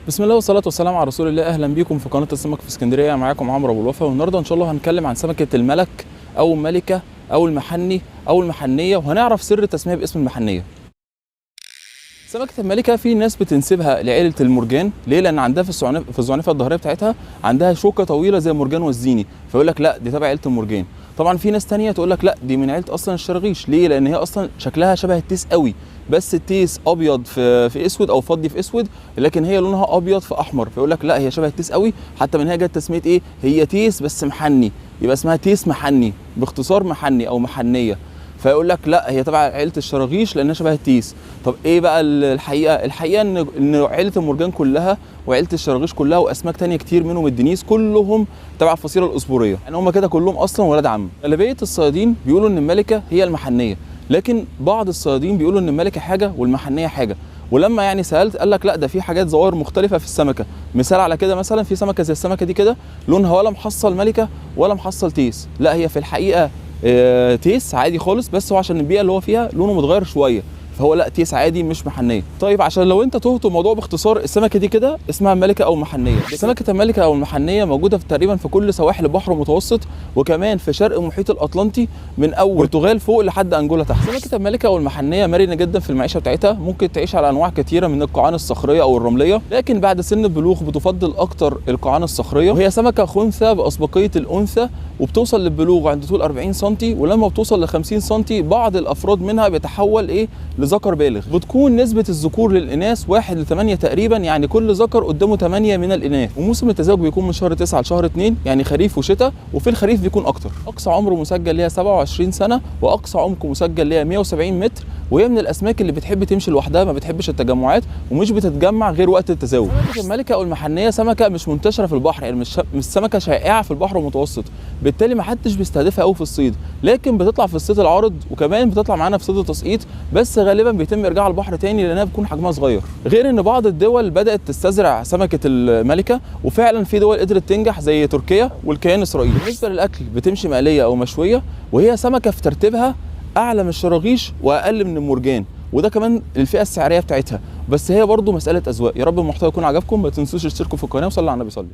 بسم الله والصلاة والسلام على رسول الله. أهلا بيكم في قناة السمك في اسكندرية. معاكم عمرو أبو الوفا، والنهارده إن شاء الله هنتكلم عن سمكة الملك أو الملكة أو المحني أو المحنية، وهنعرف سر التسمية باسم المحنية. سمكة الملكة في ناس بتنسبها لعيلة المرجان، ليه؟ لأن عندها في الزعنفة الظهرية بتاعتها عندها شوكة طويلة زي المرجان والزيني، فيقول لك لا دي تبع عيلة المرجان. طبعا في ناس تانية تقول لك لا دي من عيلة أصلا الشرغيش، ليه؟ لأن هي أصلا شكلها شبه التيس قوي، بس التيس أبيض في أسود أو فضي في أسود، لكن هي لونها أبيض في أحمر، فيقول لك لا هي شبه التيس قوي. حتى من هنا جت تسمية إيه؟ هي تيس بس محني، يبقى اسمها تيس محني، باختصار محني أو محنية. فيقول لك لا هي تبع عيله الشراغيش لانها شبه التيس. طب ايه بقى الحقيقه ان عيله المرجان كلها وعيله الشراغيش كلها واسماك تانية كتير منهم الدنيس كلهم تبع الفصيله الاسبوريه، يعني هم كده كلهم اصلا ولاد عم. غالبيه الصيادين بيقولوا ان الملكه هي المحنيه، لكن بعض الصيادين بيقولوا ان الملكه حاجه والمحنيه حاجه. ولما يعني سالت قال لك لا ده في حاجات ظواهر مختلفه في السمكه. مثال على كده مثلا في سمكه زي السمكه دي كده لونها ولا محصل ملكه ولا محصل تيس، لا هي في الحقيقه تيس عادي خالص، بس هو عشان البيئه اللي هو فيها لونه متغير شويه، فهو لا تيس عادي مش محنيه. طيب عشان لو انت تهت الموضوع باختصار، السمكه دي كده اسمها ملكه او محنيه. سمكه الملكه او المحنيه موجوده تقريبا في كل سواحل البحر المتوسط، وكمان في شرق المحيط الاطلنطي من اول البرتغال فوق لحد انجولا تحت. سمكه الملكه او المحنيه مرنه جدا في المعيشه بتاعتها، ممكن تعيش على انواع كثيره من القاعان الصخريه او الرمليه، لكن بعد سن البلوغ بتفضل اكتر القاعان الصخريه. وهي سمكه خنثى باسبقيه الانثى، وبتوصل للبلوغ عند طول 40 سم، ولما بتوصل ل 50 سم بعض الافراد منها بيتحول لذكر بالغ. بتكون نسبه الذكور للاناث 1 ل 8 تقريبا، يعني كل ذكر قدامه 8 من الاناث. وموسم التزاوج بيكون من شهر 9 لشهر 2، يعني خريف وشتاء، وفي الخريف بيكون اكتر. اقصى عمر مسجل ليها 27 سنه، واقصى عمق مسجل ليها 170 متر، وهي من الاسماك اللي بتحب تمشي لوحدها، ما بتحبش التجمعات ومش بتتجمع غير وقت التزاوج. سمكه الملكه او المحنيه سمكه مش منتشره في البحر، يعني مش سمكه شائعه في البحر المتوسط، بالتالي ما حدش بيستهدفها قوي في الصيد، لكن بتطلع في الصيد العارض، وكمان بتطلع معانا في صيد التسقيط، بس غالبا بيتم ارجاعها البحر تاني لانها بتكون حجمها صغير. غير ان بعض الدول بدات تستزرع سمكه الملكه، وفعلا في دول قدرت تنجح زي تركيا والكيان اسرائيل. بالنسبه للاكل بتمشي مقليه او مشويه، وهي سمكه في ترتيبها اعلى من الشراغيش واقل من المرجان، وده كمان الفئه السعريه بتاعتها، بس هي برضو مساله اذواق. يا رب المحتوى يكون عجبكم، ما تنسوش تشتركوا في القناه وصلوا على النبي صلي.